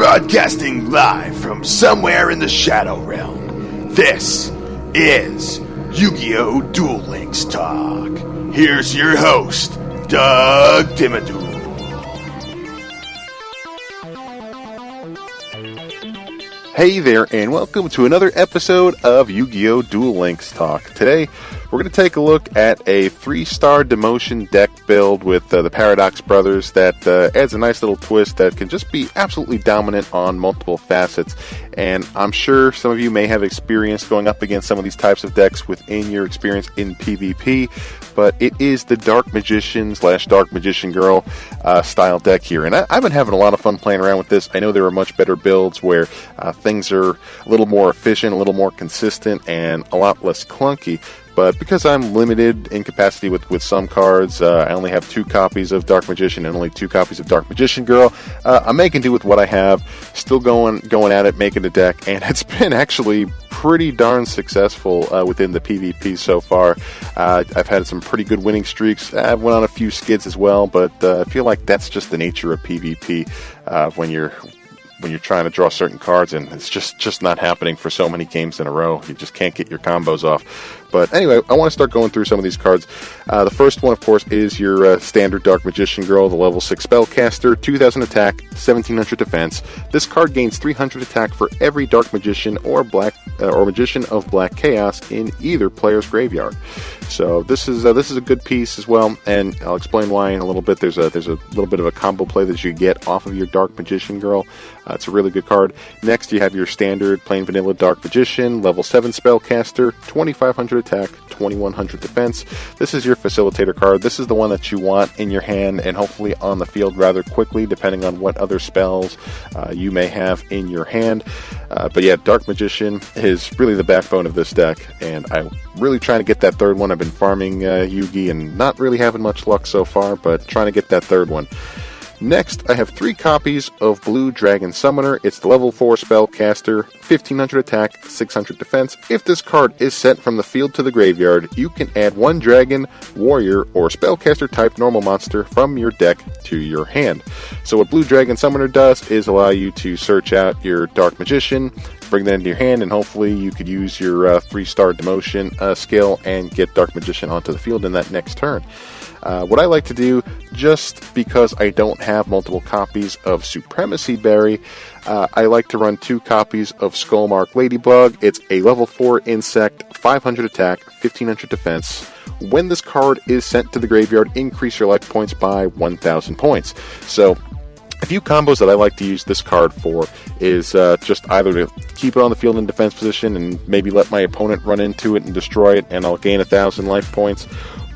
Broadcasting live from somewhere in the Shadow Realm, this is YuGiOh Duel Links Talk. Here's your host, Doug Dimmaduel. Hey there, and welcome to another episode of YuGiOh Duel Links Talk. Today, we're going to take a look at a 3-star Demotion Deck Build with the Paradox Brothers that adds a nice little twist that can just be absolutely dominant on multiple facets. And I'm sure some of you may have experience going up against some of these types of decks within your experience in PvP, but it is the Dark Magician / Dark Magician Girl style deck here. And I've been having a lot of fun playing around with this. I know there are much better builds where things are a little more efficient, a little more consistent, and a lot less clunky. But because I'm limited in capacity with some cards, I only have 2 copies of Dark Magician and only 2 copies of Dark Magician Girl. I'm making do with what I have, still going at it, making a deck, and it's been actually pretty darn successful within the PvP so far. I've had some pretty good winning streaks. I've went on a few skids as well, but I feel like that's just the nature of PvP when you're trying to draw certain cards, and it's just not happening for so many games in a row. You just can't get your combos off. But anyway, I want to start going through some of these cards. The first one, of course, is your standard Dark Magician Girl, the level 6 Spellcaster, 2,000 attack, 1,700 defense. This card gains 300 attack for every Dark Magician or Magician of Black Chaos in either player's graveyard. So this is a good piece as well, and I'll explain why in a little bit. There's a little bit of a combo play that you get off of your Dark Magician Girl. It's a really good card. Next, you have your standard plain vanilla Dark Magician, level 7 Spellcaster, 2,500 attack, 2,100 defense. This is your facilitator card. This is the one that you want in your hand and hopefully on the field rather quickly, depending on what other spells you may have in your hand. But yeah, Dark Magician is really the backbone of this deck, and I'm really trying to get that third one. I've been farming Yugi and not really having much luck so far, but trying to get that third one. Next, I have 3 copies of Blue Dragon Summoner. It's the level 4 Spellcaster, 1,500 attack, 600 defense. If this card is sent from the field to the graveyard, you can add 1 Dragon, Warrior, or Spellcaster type normal monster from your deck to your hand. So what Blue Dragon Summoner does is allow you to search out your Dark Magician, bring that into your hand, and hopefully you could use your 3-star Demotion skill and get Dark Magician onto the field in that next turn. What I like to do, just because I don't have multiple copies of Supremacy Berry, I like to run 2 copies of Skullmark Ladybug. It's a level 4 insect, 500 attack, 1,500 defense. When this card is sent to the graveyard, increase your life points by 1,000 points. So, a few combos that I like to use this card for is just either to keep it on the field in defense position and maybe let my opponent run into it and destroy it, and I'll gain 1,000 life points.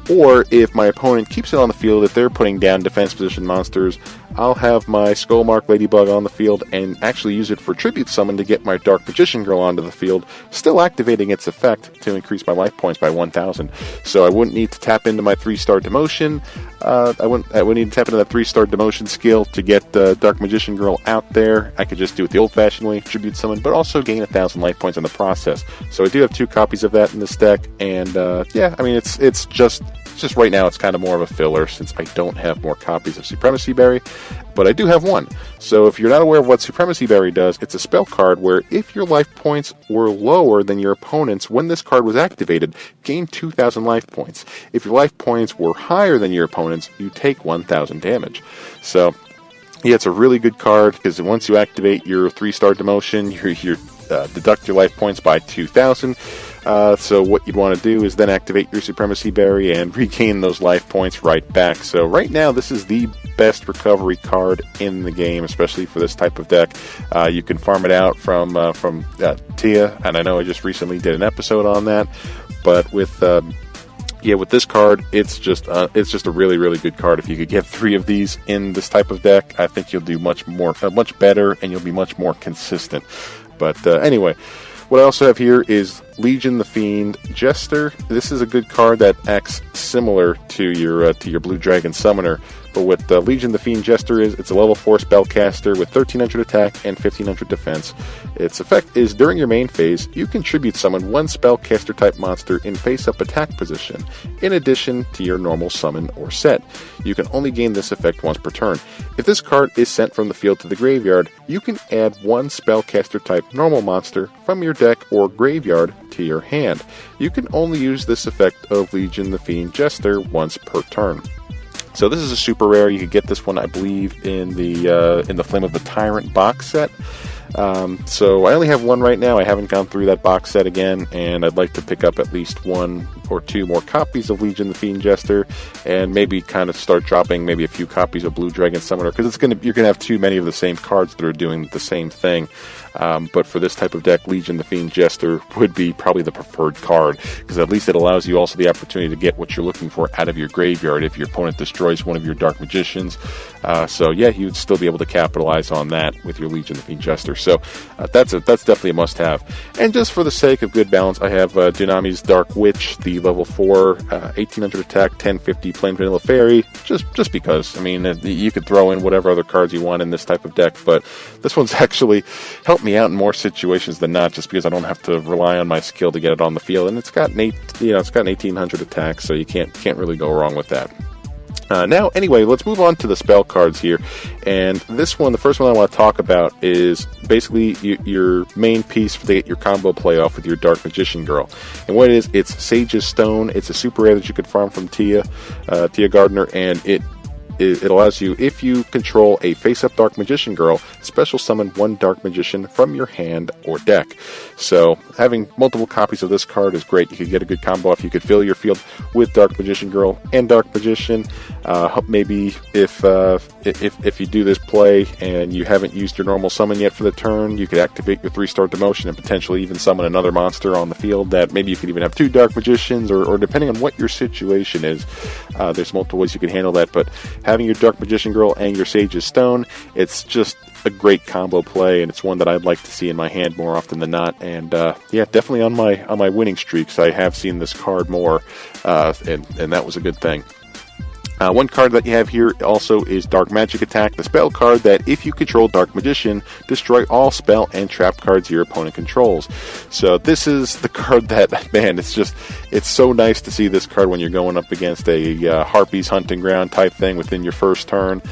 Or if my opponent keeps it on the field, if they're putting down defense position monsters, I'll have my Skullmark Ladybug on the field and actually use it for Tribute Summon to get my Dark Magician Girl onto the field, still activating its effect to increase my life points by 1,000. So I wouldn't need to tap into my 3-star Demotion. I wouldn't need to tap into that 3-star Demotion skill to get Dark Magician Girl out there. I could just do it the old-fashioned way, Tribute Summon, but also gain 1,000 life points in the process. So I do have 2 copies of that in this deck, and yeah, I mean, it's just right now it's kind of more of a filler since I don't have more copies of Supremacy Berry, but I do have 1. So if you're not aware of what Supremacy Berry does, it's a spell card where if your life points were lower than your opponent's when this card was activated, gain 2,000 life points. If your life points were higher than your opponent's, you take 1,000 damage. So yeah, it's a really good card because once you activate your 3-star Demotion, you deduct your life points by 2,000. So what you'd want to do is then activate your Supremacy Berry and regain those life points right back. So right now, this is the best recovery card in the game, especially for this type of deck. You can farm it out from Tia, and I know I just recently did an episode on that. But with this card, it's just a really, really good card. If you could get 3 of these in this type of deck, I think you'll do much better, and you'll be much more consistent. But anyway, what I also have here is Legion the Fiend Jester. This is a good card that acts similar to your Blue Dragon Summoner, but with Legion the Fiend Jester it's a level 4 spellcaster with 1300 attack and 1500 defense. Its effect is during your main phase, you contribute summon one spellcaster type monster in face-up attack position, in addition to your normal summon or set. You can only gain this effect once per turn. If this card is sent from the field to the graveyard, you can add one spellcaster type normal monster from your deck or graveyard to your hand. You can only use this effect of Legion the Fiend Jester once per turn. So this is a super rare. You can get this one, I believe, in the Flame of the Tyrant box set. So I only have one right now. I haven't gone through that box set again, and I'd like to pick up at least one or two more copies of Legion the Fiend Jester, and maybe kind of start dropping maybe a few copies of Blue Dragon Summoner, because you're gonna have too many of the same cards that are doing the same thing. But for this type of deck, Legion the Fiend Jester would be probably the preferred card, because at least it allows you also the opportunity to get what you're looking for out of your graveyard if your opponent destroys one of your Dark Magicians. So yeah, you'd still be able to capitalize on that with your Legion the Fiend Jester. So that's definitely a must-have. And just for the sake of good balance, I have Dunami's Dark Witch, the level 4, 1800 attack, 1050 plain vanilla fairy, just because. I mean, you could throw in whatever other cards you want in this type of deck, but this one's actually helped me out in more situations than not, just because I don't have to rely on my skill to get it on the field, and it's got an 1800 attack, so you can't really go wrong with that. Now, anyway, let's move on to the spell cards here. And this one, the first one I want to talk about, is basically your main piece to get your combo play off with your Dark Magician Girl. And what it is, it's Sage's Stone. It's a super rare that you could farm from Tia Gardner, and it allows you, if you control a face-up Dark Magician Girl, special summon one Dark Magician from your hand or deck. So having multiple copies of this card is great. You could get a good combo off. You could fill your field with Dark Magician Girl and Dark Magician. Maybe if you do this play and you haven't used your normal summon yet for the turn, you could activate your 3-star Demotion and potentially even summon another monster on the field. That maybe you could even have two Dark Magicians, or depending on what your situation is, there's multiple ways you can handle that. But having your Dark Magician Girl and your Sage's Stone, it's just a great combo play, and it's one that I'd like to see in my hand more often than not. And yeah, definitely on my winning streaks, I have seen this card more, and that was a good thing. One card that you have here also is Dark Magic Attack, the spell card that, if you control Dark Magician, destroy all spell and trap cards your opponent controls. So this is the card that, man, it's so nice to see this card when you're going up against a Harpy's Hunting Ground type thing within your first turn.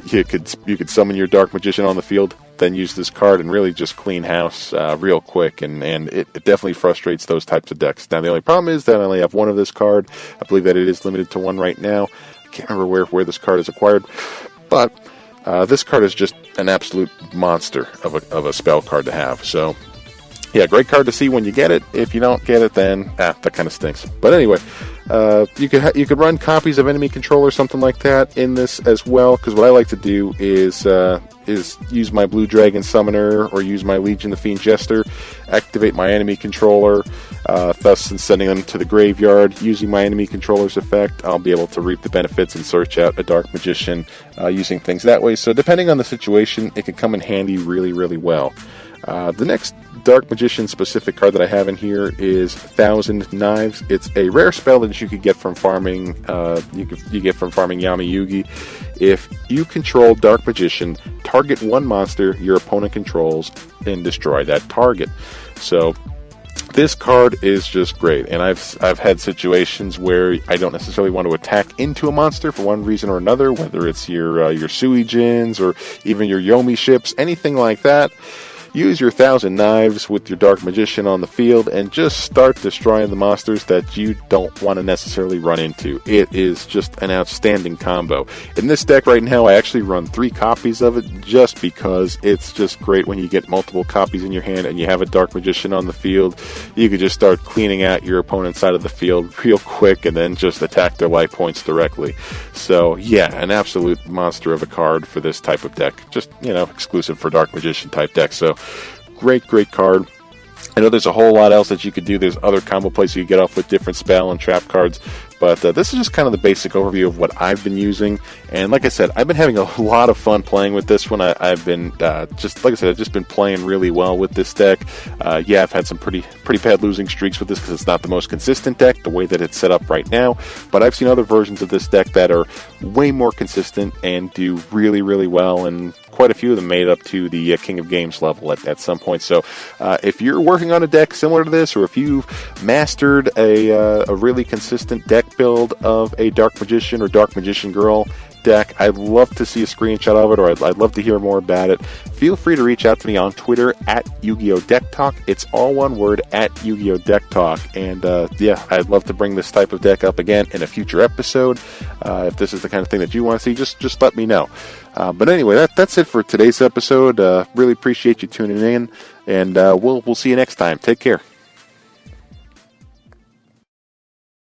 You could summon your Dark Magician on the field, then use this card and really just clean house real quick, and it definitely frustrates those types of decks. Now, the only problem is that I only have one of this card. I believe that it is limited to one right now. I can't remember where this card is acquired, but this card is just an absolute monster of a spell card to have. So yeah, great card to see when you get it. If you don't get it, then that kind of stinks. But anyway, you could run copies of enemy control or something like that in this as well, because what I like to do is use my Blue Dragon Summoner or use my Legion the Fiend Jester, activate my enemy controller, thus sending them to the graveyard. Using my enemy controller's effect, I'll be able to reap the benefits and search out a Dark Magician using things that way. So depending on the situation, it can come in handy really, really well. The next Dark Magician specific card that I have in here is 1,000 Knives. It's a rare spell that you could get from farming. You get from farming Yami Yugi. If you control Dark Magician, target one monster your opponent controls and destroy that target. So this card is just great, and I've had situations where I don't necessarily want to attack into a monster for one reason or another, whether it's your Suijins or even your Yomi ships, anything like that. Use your 1,000 Knives with your Dark Magician on the field and just start destroying the monsters that you don't want to necessarily run into. It is just an outstanding combo. In this deck right now, I actually run 3 copies of it just because it's just great when you get multiple copies in your hand and you have a Dark Magician on the field. You could just start cleaning out your opponent's side of the field real quick and then just attack their life points directly. So yeah, an absolute monster of a card for this type of deck. Just, exclusive for Dark Magician type decks. So great card. I know there's a whole lot else that you could do. There's other combo plays you could get off with different spell and trap cards, But this is just kind of the basic overview of what I've been using. And like I said, I've been having a lot of fun playing with this one. I've been I've just been playing really well with this deck. Yeah, I've had some pretty bad losing streaks with this because it's not the most consistent deck, the way that it's set up right now. But I've seen other versions of this deck that are way more consistent and do really, really well, and quite a few of them made it up to the King of Games level at some point. So if you're working on a deck similar to this, or if you've mastered a really consistent deck build of a Dark Magician or Dark Magician Girl deck, I'd love to see a screenshot of it, or I'd love to hear more about it. Feel free to reach out to me on Twitter at YuGiOh Deck Talk. It's all one word, at YuGiOh Deck Talk. And yeah, I'd love to bring this type of deck up again in a future episode. If this is the kind of thing that you want to see, just let me know. But anyway, that's it for today's episode. Really appreciate you tuning in, and we'll see you next time. Take care.